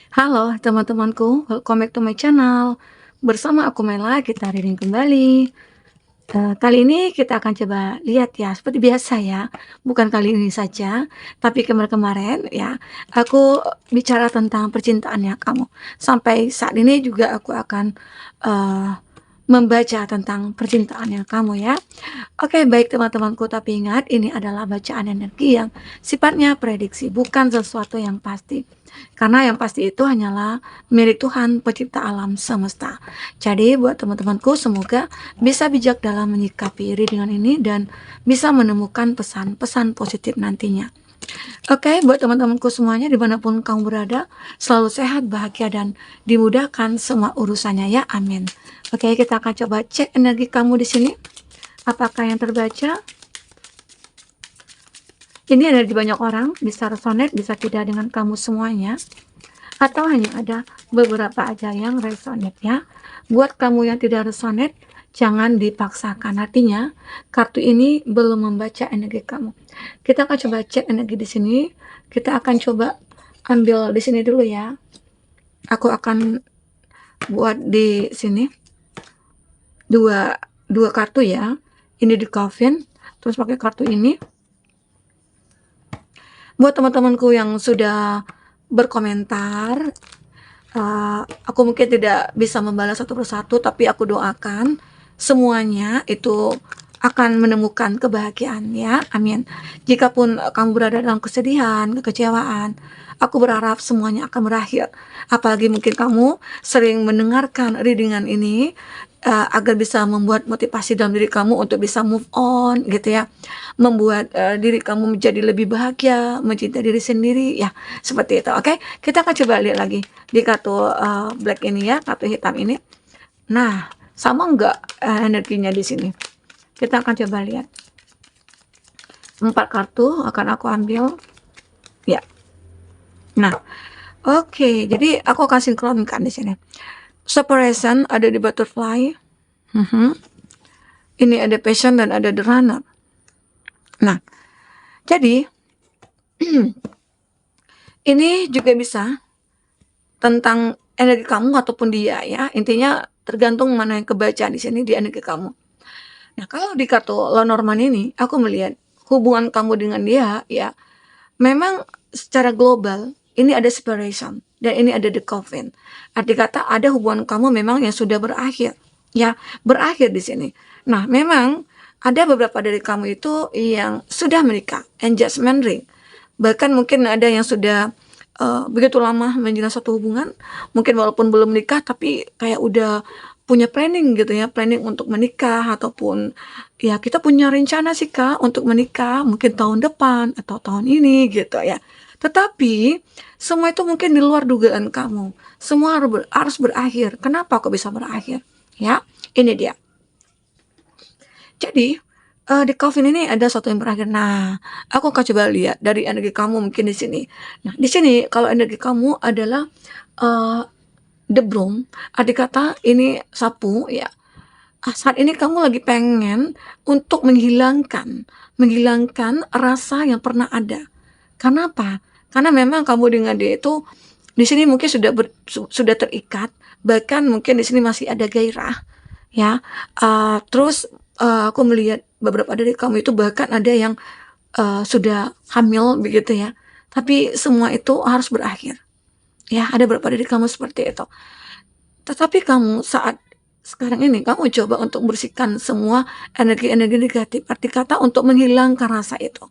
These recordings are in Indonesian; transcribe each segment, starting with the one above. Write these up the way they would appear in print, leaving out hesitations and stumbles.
Halo teman-temanku, welcome back to my channel. Bersama aku Mela, kita reading kembali. Kali ini kita akan coba lihat ya, seperti biasa ya, bukan kali ini saja, tapi kemarin-kemarin ya, aku bicara tentang percintaannya kamu. Sampai saat ini juga aku akan eh, membaca tentang percintaannya kamu ya. Oke, baik teman-temanku, tapi ingat ini adalah bacaan energi yang sifatnya prediksi, bukan sesuatu yang pasti. Karena yang pasti itu hanyalah milik Tuhan pencipta alam semesta. Jadi buat teman-temanku semoga bisa bijak dalam menyikapi readingan ini dan bisa menemukan pesan-pesan positif nantinya. Oke, buat teman-temanku semuanya dimanapun kamu berada, selalu sehat, bahagia, dan dimudahkan semua urusannya ya, amin. Oke, kita akan coba cek energi kamu di sini. Apakah yang terbaca? Ini ada di banyak orang, bisa resonate, bisa tidak dengan kamu semuanya. Atau hanya ada beberapa aja yang resonate ya. Buat kamu yang tidak resonate, jangan dipaksakan. Artinya, kartu ini belum membaca energi kamu. Kita akan coba cek energi di sini. Kita akan coba ambil di sini dulu ya. Aku akan buat di sini dua kartu ya. Ini di coffin, terus pakai kartu ini. Buat teman-temanku yang sudah berkomentar, aku mungkin tidak bisa membalas satu persatu, tapi aku doakan semuanya itu akan menemukan kebahagiaan ya, amin. Jikapun kamu berada dalam kesedihan, kekecewaan, aku berharap semuanya akan berakhir. Apalagi mungkin kamu sering mendengarkan readingan ini, agar bisa membuat motivasi dalam diri kamu untuk bisa move on gitu ya, membuat diri kamu menjadi lebih bahagia, mencintai diri sendiri ya, seperti itu. Oke, kita akan coba lihat lagi di kartu black ini ya, kartu hitam ini. Nah, sama enggak energinya di sini? Kita akan coba lihat. 4 kartu akan aku ambil ya. Nah, oke, jadi aku akan sinkronkan di sini. Separation ada di butterfly. Ini ada passion dan ada the runner. Nah, jadi ini juga bisa tentang energi kamu ataupun dia ya. Intinya tergantung mana yang kebaca di sini di energi kamu. Nah, kalau di kartu Lenormand ini, aku melihat hubungan kamu dengan dia ya, memang secara global ini ada separation dan ini ada the coffin. Arti kata ada hubungan kamu memang yang sudah berakhir ya, berakhir di sini. Nah, memang ada beberapa dari kamu itu yang sudah menikah, engagement ring. Bahkan mungkin ada yang sudah begitu lama menjalin satu hubungan, mungkin walaupun belum menikah tapi kayak udah punya planning gitu ya, planning untuk menikah ataupun ya kita punya rencana sih Kak untuk menikah mungkin tahun depan atau tahun ini gitu ya. Tetapi semua itu mungkin di luar dugaan kamu. Semua harus berakhir. Kenapa kok bisa berakhir? Ya, ini dia. Jadi di coffin ini ada satu yang berakhir. Nah, aku akan coba lihat dari energi kamu mungkin di sini. Nah, di sini kalau energi kamu adalah uh, the broom, arti kata ini sapu ya. Saat ini kamu lagi pengen untuk menghilangkan rasa yang pernah ada. Kenapa? Karena memang kamu dengan dia itu di sini mungkin sudah terikat, bahkan mungkin di sini masih ada gairah, ya. Terus aku melihat beberapa dari kamu itu bahkan ada yang sudah hamil begitu ya. Tapi semua itu harus berakhir. Ya, ada beberapa dari kamu seperti itu. Tetapi kamu saat sekarang ini kamu coba untuk bersihkan semua energi-energi negatif. Arti kata untuk menghilangkan rasa itu.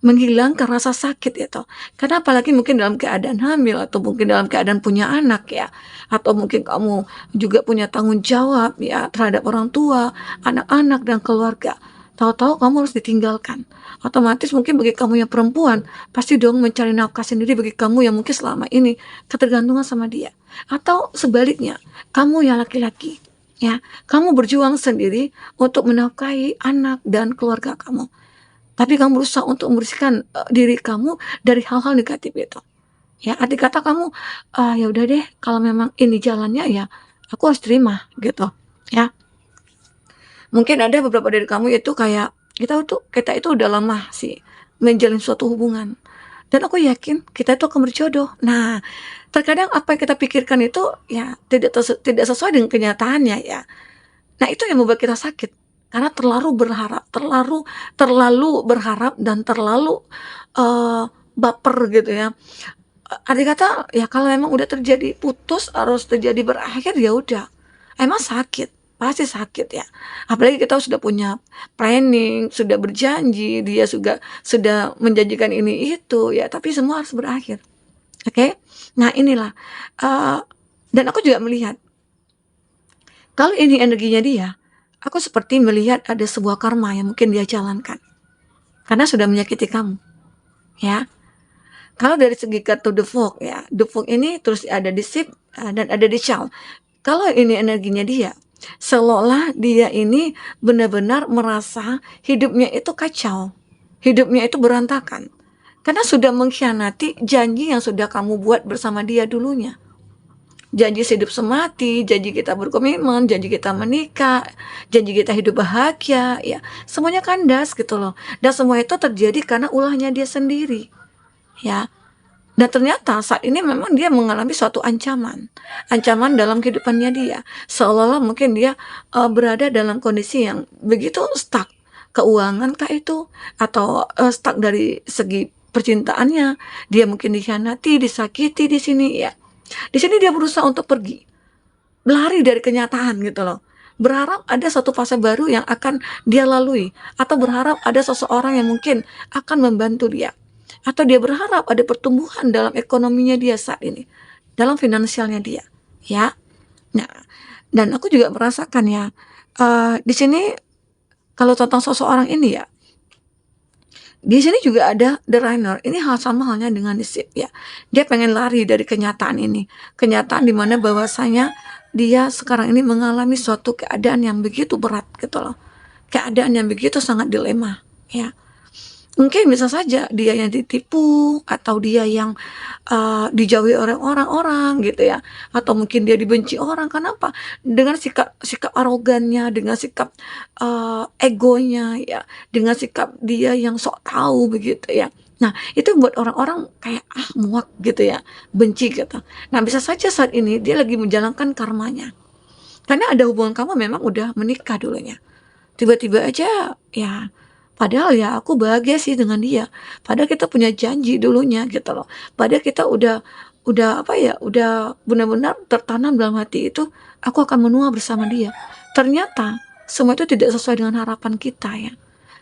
Menghilangkan rasa sakit itu. Karena apalagi mungkin dalam keadaan hamil atau mungkin dalam keadaan punya anak ya. Atau mungkin kamu juga punya tanggung jawab ya terhadap orang tua, anak-anak dan keluarga. Tahu-tahu kamu harus ditinggalkan. Otomatis mungkin bagi kamu yang perempuan, pasti dong mencari nafkah sendiri bagi kamu yang mungkin selama ini ketergantungan sama dia. Atau sebaliknya, kamu yang laki-laki, ya, kamu berjuang sendiri untuk menafkahi anak dan keluarga kamu. Tapi kamu berusaha untuk membersihkan diri kamu dari hal-hal negatif itu. Ya, arti kata kamu, ya udah deh, kalau memang ini jalannya ya, aku harus terima gitu, ya. Mungkin ada beberapa dari kamu itu kayak kita itu udah lama sih menjalin suatu hubungan. dan aku yakin kita itu akan berjodoh. Nah, terkadang apa yang kita pikirkan itu ya tidak sesuai dengan kenyataannya ya. Nah, itu yang membuat kita sakit karena terlalu berharap dan terlalu, baper gitu ya. Andai kata ya kalau memang udah terjadi putus, harus terjadi berakhir, ya udah, emang sakit, pasti sakit ya. Apalagi kita sudah punya planning, sudah berjanji, dia sudah menjanjikan ini itu ya, tapi semua harus berakhir, oke? Nah inilah, eee, dan aku juga melihat kalau ini energinya dia, aku seperti melihat ada sebuah karma yang mungkin dia jalankan, karena sudah menyakiti kamu, ya. Kalau dari segi kartu The Fog ya, The Fog ini terus ada di Ship, dan ada di Child. Kalau ini energinya dia, seolah-olah dia ini benar-benar merasa hidupnya itu kacau, hidupnya itu berantakan. Karena sudah mengkhianati janji yang sudah kamu buat bersama dia dulunya. Janji hidup semati, janji kita berkomitmen, janji kita menikah, janji kita hidup bahagia, ya semuanya kandas gitu loh. Dan semua itu terjadi karena ulahnya dia sendiri, ya. Dan ternyata saat ini memang dia mengalami suatu ancaman, ancaman dalam kehidupannya dia. Seolah-olah mungkin dia berada dalam kondisi yang begitu stuck, keuangan kah itu, atau stuck dari segi percintaannya, dia mungkin dikhianati, disakiti di sini ya. Di sini dia berusaha untuk pergi, lari dari kenyataan gitu loh. Berharap ada satu fase baru yang akan dia lalui, atau berharap ada seseorang yang mungkin akan membantu dia, atau dia berharap ada pertumbuhan dalam ekonominya dia saat ini, dalam finansialnya dia, ya. Nah, dan aku juga merasakan ya, di sini kalau tentang seseorang ini ya, di sini juga ada The Runner. Ini sama halnya dengan The Ship ya. Dia pengen lari dari kenyataan ini. Kenyataan di mana bahwasanya dia sekarang ini mengalami suatu keadaan yang begitu berat gitu loh. Keadaan yang begitu sangat dilema ya. Mungkin bisa saja dia yang ditipu, atau dia yang dijauhi oleh orang-orang gitu ya, atau mungkin dia dibenci orang. Kenapa? Dengan sikap sikap arogannya, dengan sikap egonya ya, dengan sikap dia yang sok tahu begitu ya. Nah, itu buat orang-orang kayak muak gitu ya, benci gitu. Nah, bisa saja saat ini dia lagi menjalankan karmanya. Karena ada hubungan kamu memang udah menikah dulunya. Tiba-tiba aja ya, padahal ya aku bahagia sih dengan dia. Padahal kita punya janji dulunya gitu loh. Padahal kita udah apa ya, udah benar-benar tertanam dalam hati itu, aku akan menua bersama dia. Ternyata semua itu tidak sesuai dengan harapan kita ya.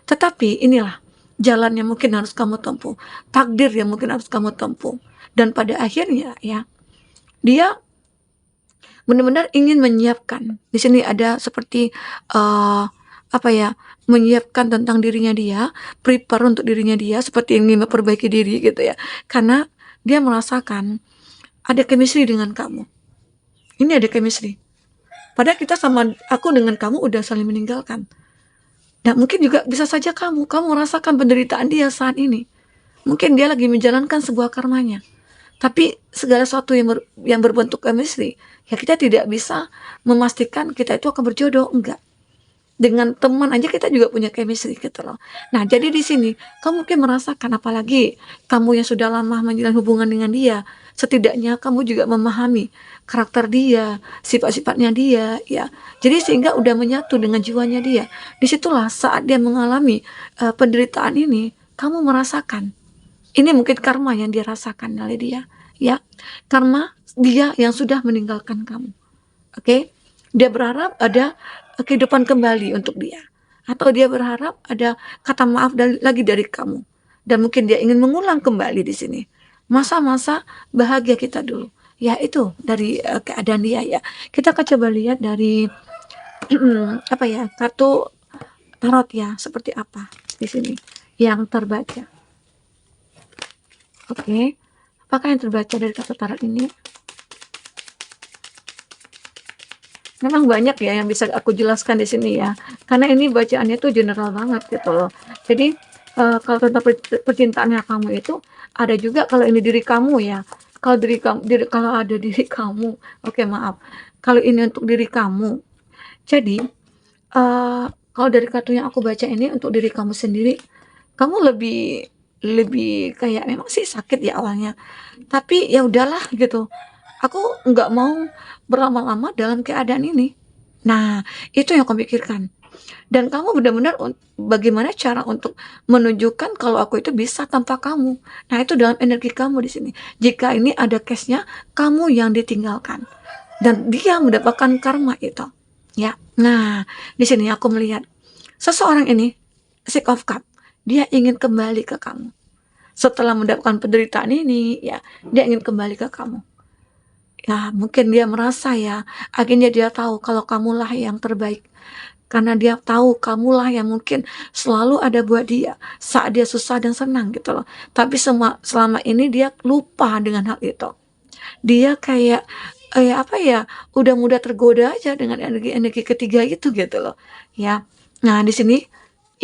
Tetapi inilah jalan yang mungkin harus kamu tempuh, takdir yang mungkin harus kamu tempuh. Dan pada akhirnya ya, dia benar-benar ingin menyiapkan. Di sini ada seperti apa ya, menyiapkan tentang dirinya dia, prepare untuk dirinya dia, seperti ingin memperbaiki diri gitu ya. Karena dia merasakan ada chemistry dengan kamu. Ini ada chemistry. Padahal kita sama aku dengan kamu udah saling meninggalkan. Dan mungkin juga bisa saja kamu merasakan penderitaan dia saat ini. Mungkin dia lagi menjalankan sebuah karmanya. Tapi segala sesuatu yang berbentuk chemistry, ya kita tidak bisa memastikan kita itu akan berjodoh, enggak. Dengan teman aja kita juga punya chemistry gitu loh. Nah, jadi di sini kamu mungkin merasakan, apalagi kamu yang sudah lama menjalin hubungan dengan dia, setidaknya kamu juga memahami karakter dia, sifat-sifatnya dia, ya. Jadi sehingga udah menyatu dengan jiwanya dia. Disitulah saat dia mengalami penderitaan ini, kamu merasakan. Ini mungkin karma yang dia rasakan oleh dia, ya. Karma dia yang sudah meninggalkan kamu. Oke? Dia berharap ada kehidupan kembali untuk dia, atau dia berharap ada kata maaf lagi dari kamu, dan mungkin dia ingin mengulang kembali di sini masa-masa bahagia kita dulu. Ya itu dari keadaan dia ya. Kita akan coba lihat dari apa ya, kartu tarot ya, seperti apa di sini yang terbaca. Oke, apakah yang terbaca dari kartu tarot ini? Memang banyak ya yang bisa aku jelaskan di sini ya, karena ini bacaannya tuh general banget gitu loh. Jadi kalau tentang percintaannya kamu itu ada juga, kalau ini diri kamu ya. Kalau kalau ada diri kamu, oke maaf. Kalau ini untuk diri kamu, jadi kalau dari kartu yang aku baca ini untuk diri kamu sendiri, kamu lebih lebih kayak memang sih sakit ya awalnya, tapi ya udahlah gitu. Aku nggak mau berlama-lama dalam keadaan ini. Nah, itu yang aku pikirkan. Dan kamu benar-benar bagaimana cara untuk menunjukkan kalau aku itu bisa tanpa kamu. Nah, itu dalam energi kamu di sini. Jika ini ada case-nya, kamu yang ditinggalkan dan dia mendapatkan karma itu. Ya. Nah, di sini aku melihat seseorang ini Six of Cup, dia ingin kembali ke kamu. Setelah mendapatkan penderitaan ini, ya, dia ingin kembali ke kamu. Ya, mungkin dia merasa ya, akhirnya dia tahu kalau kamulah yang terbaik. Karena dia tahu kamulah yang mungkin selalu ada buat dia saat dia susah dan senang gitu loh. Tapi selama ini dia lupa dengan hal itu. Dia kayak apa ya, udah mudah tergoda aja dengan energi-energi ketiga itu gitu loh. Ya. Nah, di sini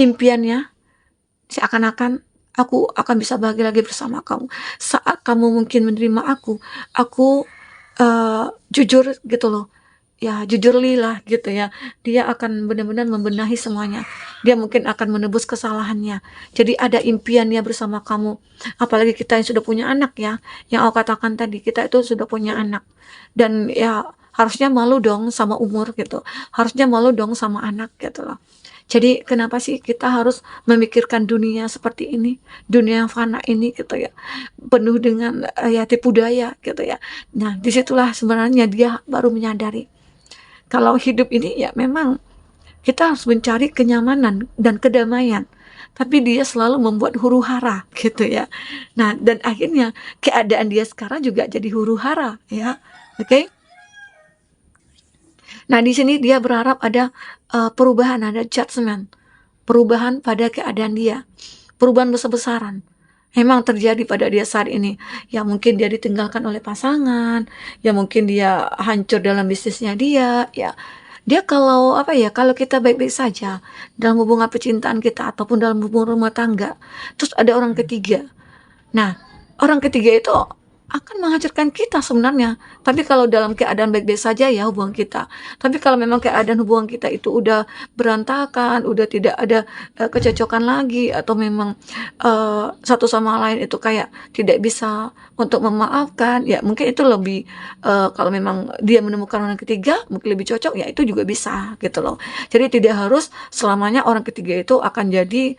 impiannya seakan-akan aku akan bisa bahagia lagi bersama kamu. Saat kamu mungkin menerima aku jujur gitu loh. Ya, jujur lillah gitu ya. Dia akan benar-benar membenahi semuanya. Dia mungkin akan menebus kesalahannya. Jadi ada impiannya bersama kamu. Apalagi kita yang sudah punya anak ya. Yang aku katakan tadi, kita itu sudah punya anak. Dan ya harusnya malu dong sama umur gitu. Harusnya malu dong sama anak gitu loh. Jadi kenapa sih kita harus memikirkan dunia seperti ini, dunia yang fana ini gitu ya, penuh dengan ya tipu daya gitu ya. Nah, disitulah sebenarnya dia baru menyadari kalau hidup ini ya memang kita harus mencari kenyamanan dan kedamaian. Tapi dia selalu membuat huru-hara gitu ya. Nah, dan akhirnya keadaan dia sekarang juga jadi huru-hara ya. Oke? Okay? Nah, di sini dia berharap ada perubahan, ada judgment. Perubahan pada keadaan dia. Perubahan besar-besaran. Memang terjadi pada dia saat ini. Ya mungkin dia ditinggalkan oleh pasangan, ya mungkin dia hancur dalam bisnisnya dia, ya. Dia kalau apa ya, kalau kita baik-baik saja dalam hubungan percintaan kita ataupun dalam hubungan rumah tangga, terus ada orang ketiga. Nah, orang ketiga itu akan menghancurkan kita sebenarnya. Tapi kalau dalam keadaan baik-baik saja ya hubungan kita. Tapi kalau memang keadaan hubungan kita itu udah berantakan, udah tidak ada kecocokan lagi, atau memang satu sama lain itu kayak tidak bisa untuk memaafkan, ya mungkin itu lebih kalau memang dia menemukan orang ketiga mungkin lebih cocok, ya itu juga bisa gitu loh. Jadi tidak harus selamanya orang ketiga itu akan jadi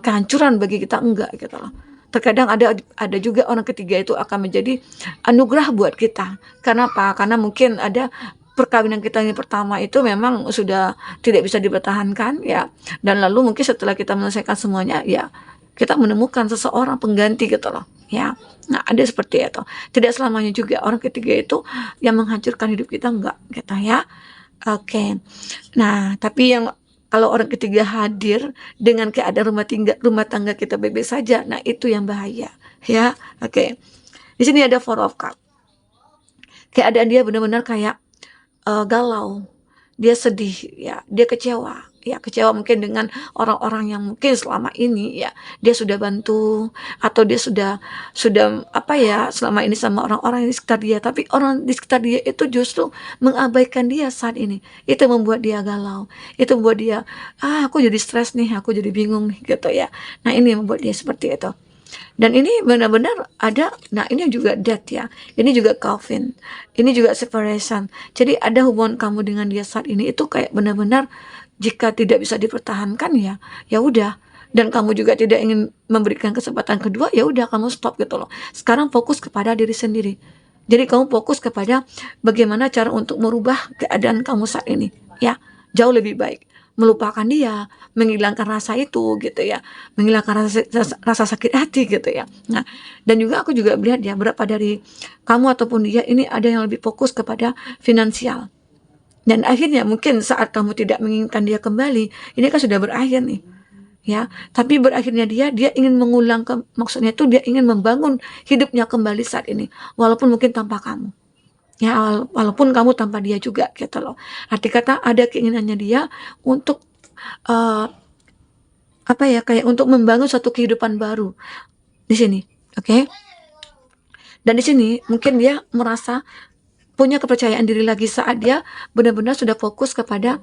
kehancuran bagi kita, enggak gitu loh. Terkadang ada juga orang ketiga itu akan menjadi anugerah buat kita. Kenapa? Karena mungkin ada perkawinan kita yang pertama itu memang sudah tidak bisa dipertahankan ya, dan lalu mungkin setelah kita menyelesaikan semuanya ya kita menemukan seseorang pengganti gitu loh ya. Nah, ada seperti itu. Tidak selamanya juga orang ketiga itu yang menghancurkan hidup kita, enggak gitu ya. Oke. Nah, tapi yang kalau orang ketiga hadir dengan keadaan rumah tangga kita baik-baik saja, nah itu yang bahaya, ya. Oke. Di sini ada Four of Cups. Keadaan dia benar-benar kayak galau, dia sedih, ya, dia kecewa. Ya, kecewa mungkin dengan orang-orang yang mungkin selama ini ya dia sudah bantu, atau dia sudah apa ya selama ini sama orang-orang di sekitar dia, tapi orang di sekitar dia itu justru mengabaikan dia saat ini. Itu membuat dia galau, itu membuat dia aku jadi stres nih, aku jadi bingung nih gitu ya. Nah, ini yang membuat dia seperti itu. Dan ini benar-benar ada, nah ini juga death ya, ini juga Calvin, ini juga separation. Jadi ada hubungan kamu dengan dia saat ini itu kayak benar-benar jika tidak bisa dipertahankan ya, ya udah. Dan kamu juga tidak ingin memberikan kesempatan kedua, ya udah kamu stop gitu loh. Sekarang fokus kepada diri sendiri. Jadi kamu fokus kepada bagaimana cara untuk merubah keadaan kamu saat ini, ya jauh lebih baik. Melupakan dia, menghilangkan rasa itu gitu ya, menghilangkan rasa sakit hati gitu ya. Nah, dan juga aku juga melihat ya, berapa dari kamu ataupun dia ini ada yang lebih fokus kepada finansial. Dan akhirnya mungkin saat kamu tidak menginginkan dia kembali, ini kan sudah berakhir nih. Ya, tapi berakhirnya dia ingin mengulang maksudnya itu dia ingin membangun hidupnya kembali saat ini, walaupun mungkin tanpa kamu. Ya, walaupun kamu tanpa dia juga gitu loh. Arti kata ada keinginannya dia untuk apa ya, kayak untuk membangun suatu kehidupan baru di sini, oke? Dan di sini mungkin dia merasa punya kepercayaan diri lagi saat dia benar-benar sudah fokus kepada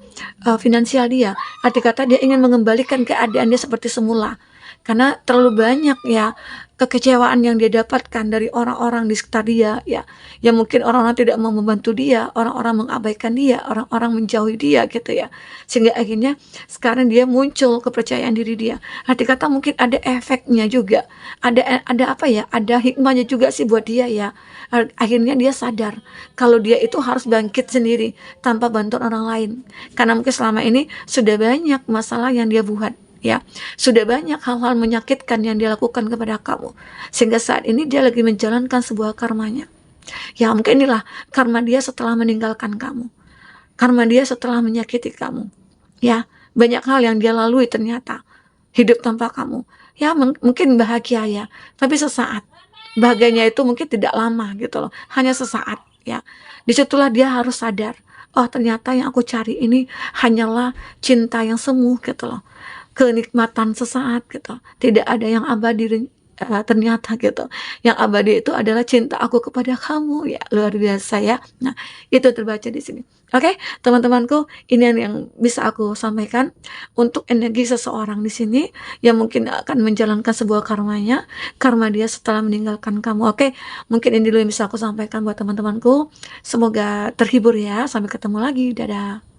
finansial dia. Arti kata dia ingin mengembalikan keadaan dia seperti semula. karena terlalu banyak ya kekecewaan yang dia dapatkan dari orang-orang di sekitar dia ya. Ya mungkin orang-orang tidak mau membantu dia, orang-orang mengabaikan dia, orang-orang menjauhi dia gitu ya. Sehingga akhirnya sekarang dia muncul kepercayaan diri dia. Arti kata mungkin ada efeknya juga. Ada apa ya? Ada hikmahnya juga sih buat dia ya. Akhirnya dia sadar kalau dia itu harus bangkit sendiri tanpa bantuan orang lain. Karena mungkin selama ini sudah banyak masalah yang dia buat ya, sudah banyak hal-hal menyakitkan yang dia lakukan kepada kamu, sehingga saat ini dia lagi menjalankan sebuah karmanya ya. Mungkin inilah karma dia setelah meninggalkan kamu, karma dia setelah menyakiti kamu ya. Banyak hal yang dia lalui, ternyata hidup tanpa kamu ya. Mungkin bahagia ya, tapi sesaat. Bahagianya itu mungkin tidak lama gitu loh, hanya sesaat ya. Disitulah dia harus sadar, oh ternyata yang aku cari ini hanyalah cinta yang semu gitu loh, kenikmatan sesaat gitu. Tidak ada yang abadi, ternyata gitu. Yang abadi itu adalah cinta aku kepada kamu ya, luar biasa ya. Nah, itu terbaca di sini. Oke, teman-temanku, ini yang bisa aku sampaikan untuk energi seseorang di sini yang mungkin akan menjalankan sebuah karmanya, karma dia setelah meninggalkan kamu. Oke, mungkin ini dulu yang bisa aku sampaikan buat teman-temanku. Semoga terhibur ya. Sampai ketemu lagi. Dadah.